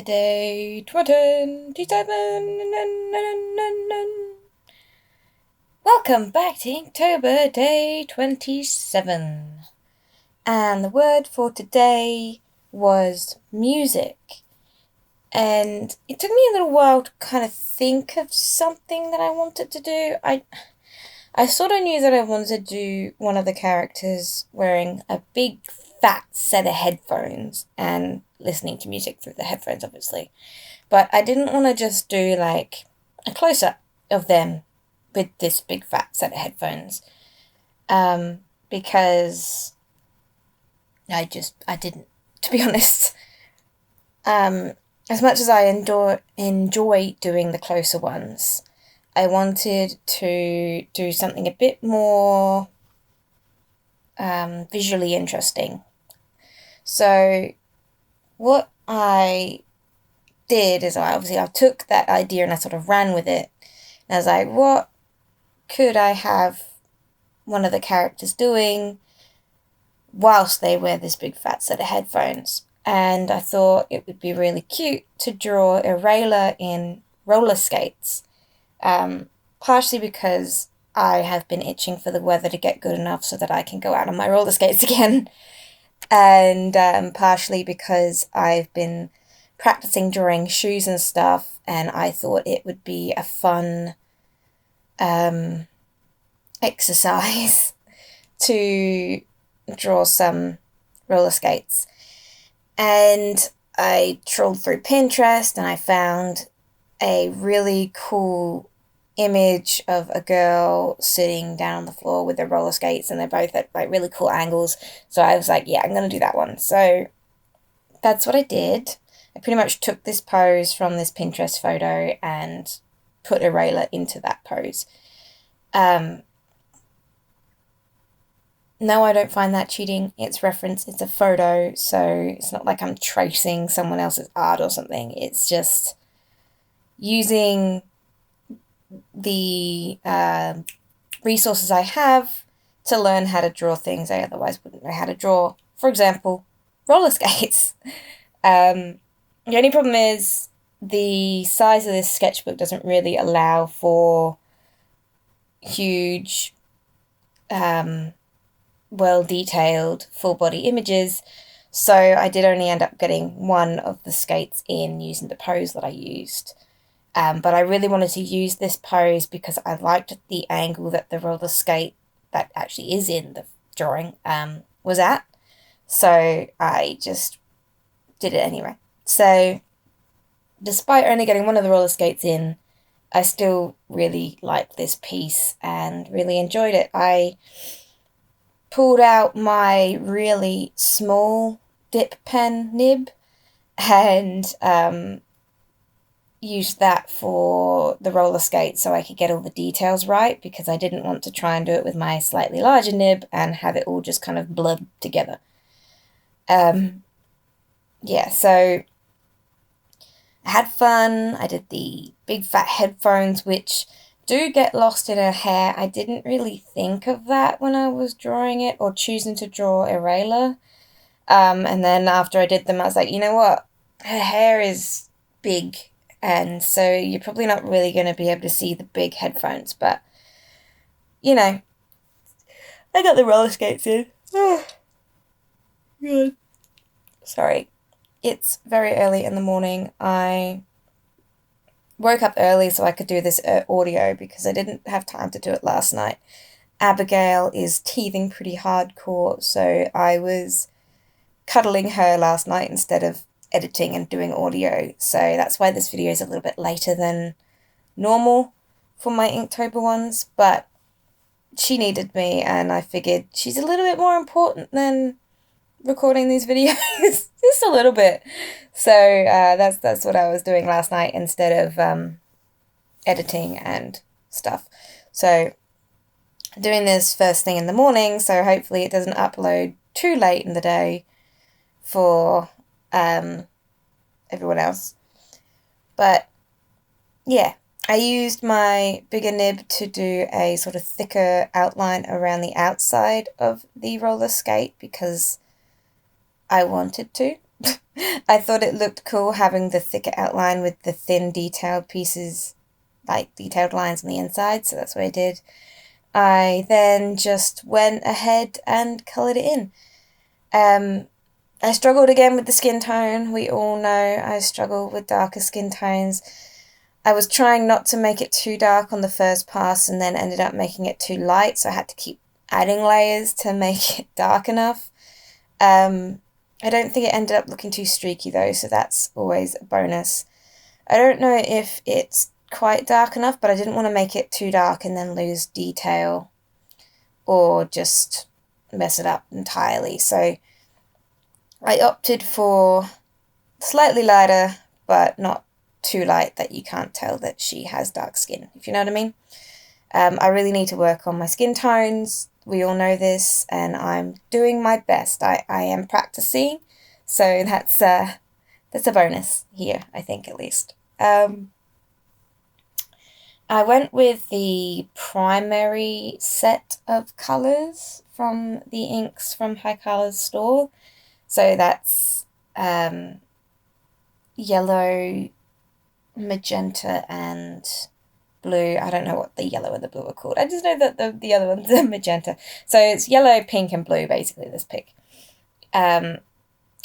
day 27. Welcome back to Inktober, day 27. And the word for today was music. And it took me a little while to kind of think of something that I wanted to do. I sort of knew that I wanted to do one of the characters wearing a big fat set of headphones and listening to music through the headphones, obviously. But I didn't want to just do like a close-up of them with this big fat set of headphones. Because I didn't, to be honest. As much as I enjoy doing the closer ones, I wanted to do something a bit more visually interesting. So what I did is I took that idea and I sort of ran with it. And I was like, what could I have one of the characters doing whilst they wear this big fat set of headphones? And I thought it would be really cute to draw a Rayla in roller skates. Partially because I have been itching for the weather to get good enough so that I can go out on my roller skates again. And partially because I've been practicing drawing shoes and stuff, and I thought it would be a fun exercise to draw some roller skates. And I trolled through Pinterest and I found a really cool image of a girl sitting down on the floor with her roller skates, and they're both at like really cool angles. So I was like, yeah, I'm going to do that one. So that's what I did. I pretty much took this pose from this Pinterest photo and put a Rayla into that pose. No, I don't find that cheating. It's reference, it's a photo, so it's not like I'm tracing someone else's art or something. It's just using the resources I have to learn how to draw things I otherwise wouldn't know how to draw. For example, roller skates. The only problem is the size of this sketchbook doesn't really allow for huge well-detailed full-body images, so I did only end up getting one of the skates in using the pose that I used. But I really wanted to use this pose because I liked the angle that the roller skate that actually is in the drawing was at, so I just did it anyway. So despite only getting one of the roller skates in, I still really liked this piece and really enjoyed it. I pulled out my really small dip pen nib and used that for the roller skate so I could get all the details right, because I didn't want to try and do it with my slightly larger nib and have it all just kind of blurred together. Yeah, so I had fun. I did the big fat headphones, which do get lost in her hair. I didn't really think of that when I was drawing it or choosing to draw a Rayla. And then after I did them, I was like, you know what? Her hair is big, and so you're probably not really going to be able to see the big headphones, but, you know, I got the roller skates in. Oh, good. Sorry. It's very early in the morning. I woke up early so I could do this audio because I didn't have time to do it last night. Abigail is teething pretty hardcore, so I was cuddling her last night instead of editing and doing audio. So that's why this video is a little bit later than normal for my Inktober ones, but she needed me and I figured she's a little bit more important than recording these videos. Just a little bit. So that's what I was doing last night instead of editing and stuff. So doing this first thing in the morning, so hopefully it doesn't upload too late in the day for everyone else. But yeah, I used my bigger nib to do a sort of thicker outline around the outside of the roller skate because I wanted to. I thought it looked cool having the thicker outline with the thin detailed pieces, like detailed lines on the inside, so that's what I did. I then just went ahead and coloured it in. I struggled again with the skin tone. We all know I struggle with darker skin tones. I was trying not to make it too dark on the first pass and then ended up making it too light, so I had to keep adding layers to make it dark enough. I don't think it ended up looking too streaky though, so that's always a bonus. I don't know if it's quite dark enough, but I didn't want to make it too dark and then lose detail or just mess it up entirely. So I opted for slightly lighter, but not too light that you can't tell that she has dark skin, if you know what I mean. I really need to work on my skin tones. We all know this, and I'm doing my best. I am practicing, so that's a bonus here, I think, at least. I went with the primary set of colours from the inks from High Colours store. So that's yellow, magenta, and blue. I don't know what the yellow and the blue are called. I just know that the other ones are magenta. So it's yellow, pink, and blue, basically, this pick. And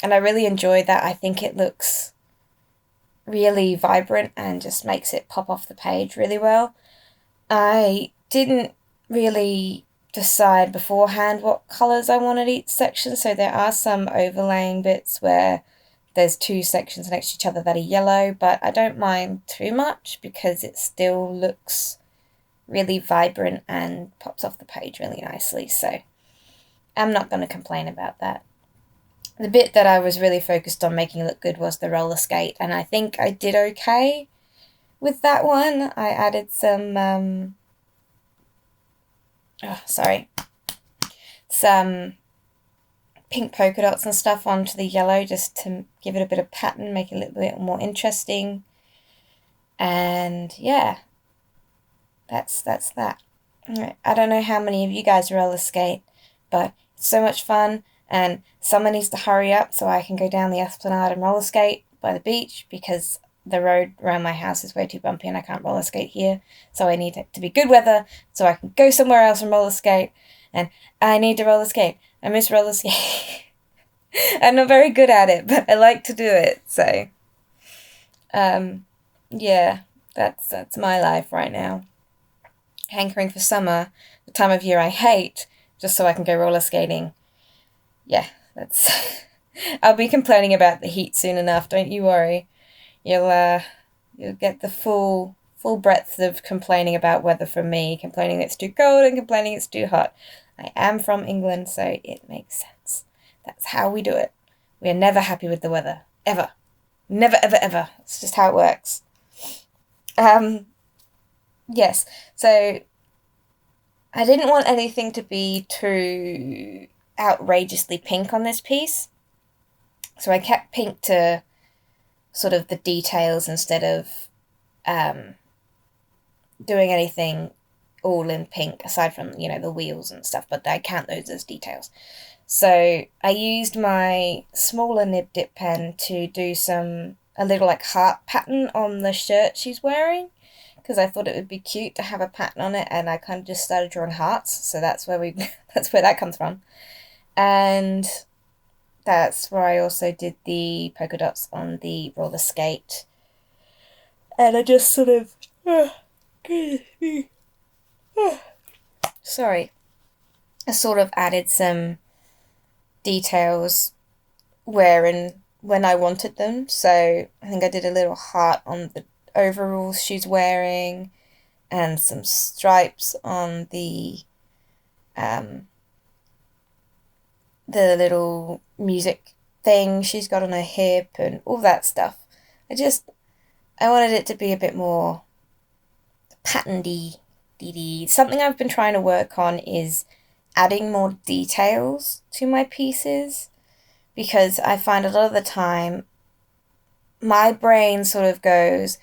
I really enjoyed that. I think it looks really vibrant and just makes it pop off the page really well. I didn't really decide beforehand what colours I wanted each section, so there are some overlaying bits where there's two sections next to each other that are yellow, but I don't mind too much because it still looks really vibrant and pops off the page really nicely, so I'm not going to complain about that. The bit that I was really focused on making look good was the roller skate, and I think I did okay with that one. I added some, some pink polka dots and stuff onto the yellow just to give it a bit of pattern, make it a little bit more interesting. And yeah, that's that. I don't know how many of you guys roller skate, but it's so much fun, and someone needs to hurry up so I can go down the esplanade and roller skate by the beach because the road around my house is way too bumpy and I can't roller skate here, so I need it to be good weather so I can go somewhere else and roller skate, and I need to roller skate. I miss roller skate. I'm not very good at it, but I like to do it, so yeah, that's my life right now. Hankering for summer, the time of year I hate, just so I can go roller skating. Yeah, that's I'll be complaining about the heat soon enough, don't you worry. You'll get the full breadth of complaining about weather from me, complaining it's too cold and complaining it's too hot. I am from England, so it makes sense. That's how we do it. We are never happy with the weather. Ever. Never, ever, ever. It's just how it works. Yes, so I didn't want anything to be too outrageously pink on this piece. So I kept pink to sort of the details instead of doing anything all in pink aside from, the wheels and stuff, but I count those as details. So I used my smaller nib dip pen to do a little like heart pattern on the shirt she's wearing because I thought it would be cute to have a pattern on it, and I kind of just started drawing hearts, so that's where that's where that comes from. And that's where I also did the polka dots on the roller skate. And I just sort of sorry. I sort of added some details where and when I wanted them. So I think I did a little heart on the overalls she's wearing and some stripes on the little music thing she's got on her hip and all that stuff. I wanted it to be a bit more pattern-y. Something I've been trying to work on is adding more details to my pieces, because I find a lot of the time my brain sort of goes,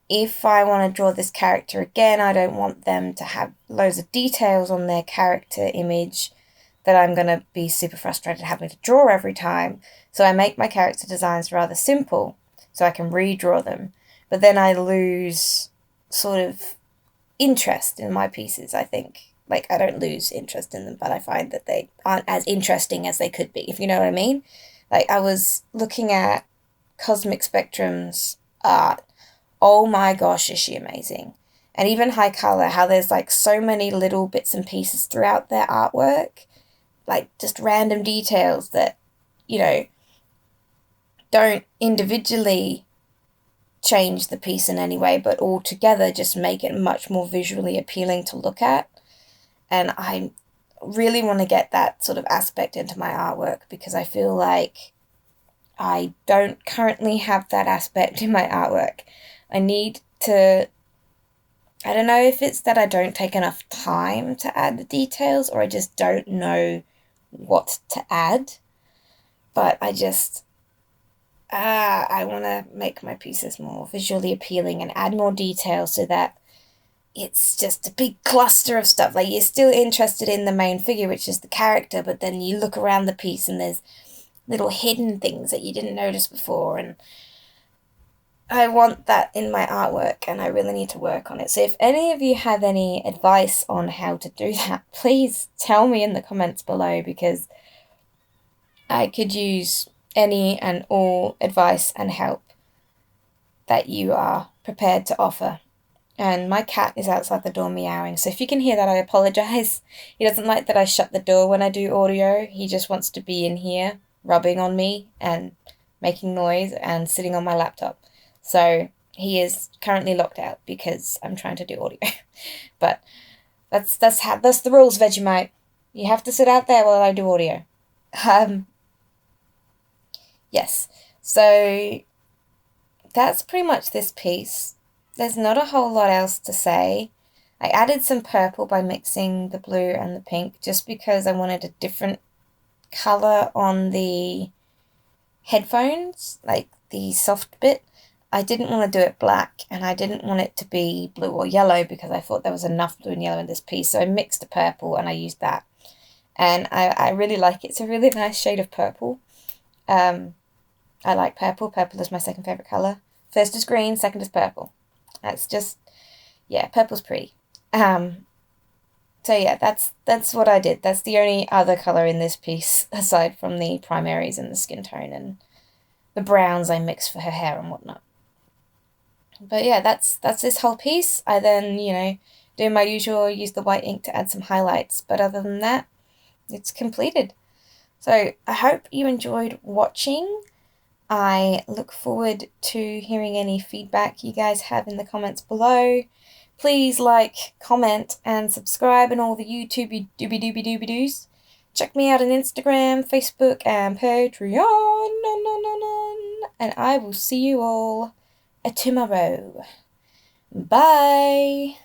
if I want to draw this character again, I don't want them to have loads of details on their character image. that I'm going to be super frustrated having to draw every time. So I make my character designs rather simple so I can redraw them. But then I lose sort of interest in my pieces, I think. Like, I don't lose interest in them, but I find that they aren't as interesting as they could be, if you know what I mean. Like, I was looking at Cosmic Spectrum's art. Oh my gosh, is she amazing. And even High Color, how there's like so many little bits and pieces throughout their artwork, like just random details that, you know, don't individually change the piece in any way, but all together just make it much more visually appealing to look at. And I really want to get that sort of aspect into my artwork because I feel like I don't currently have that aspect in my artwork. I need to, I don't know if it's that I don't take enough time to add the details or I just don't know what to add. But I just, I want to make my pieces more visually appealing and add more detail so that it's just a big cluster of stuff. Like, you're still interested in the main figure, which is the character, but then you look around the piece and there's little hidden things that you didn't notice before, and I want that in my artwork, and I really need to work on it. So if any of you have any advice on how to do that, please tell me in the comments below, because I could use any and all advice and help that you are prepared to offer. And my cat is outside the door meowing, so if you can hear that, I apologise. He doesn't like that I shut the door when I do audio. He just wants to be in here, rubbing on me and making noise and sitting on my laptop. So he is currently locked out because I'm trying to do audio. But that's the rules, Vegemite. You have to sit out there while I do audio. Yes. So that's pretty much this piece. There's not a whole lot else to say. I added some purple by mixing the blue and the pink just because I wanted a different colour on the headphones, like the soft bit. I didn't want to do it black, and I didn't want it to be blue or yellow because I thought there was enough blue and yellow in this piece, so I mixed the purple and I used that. And I really like it. It's a really nice shade of purple. I like purple. Purple is my second favourite colour. First is green, second is purple. That's just, yeah, purple's pretty. So yeah, that's what I did. That's the only other colour in this piece, aside from the primaries and the skin tone and the browns I mixed for her hair and whatnot. But yeah, that's this whole piece. I then, do my usual, use the white ink to add some highlights. But other than that, it's completed. So I hope you enjoyed watching. I look forward to hearing any feedback you guys have in the comments below. Please like, comment, and subscribe and all the YouTube doobie-doobie-doobie-doos. Check me out on Instagram, Facebook, and Patreon. And I will see you all tomorrow. Bye.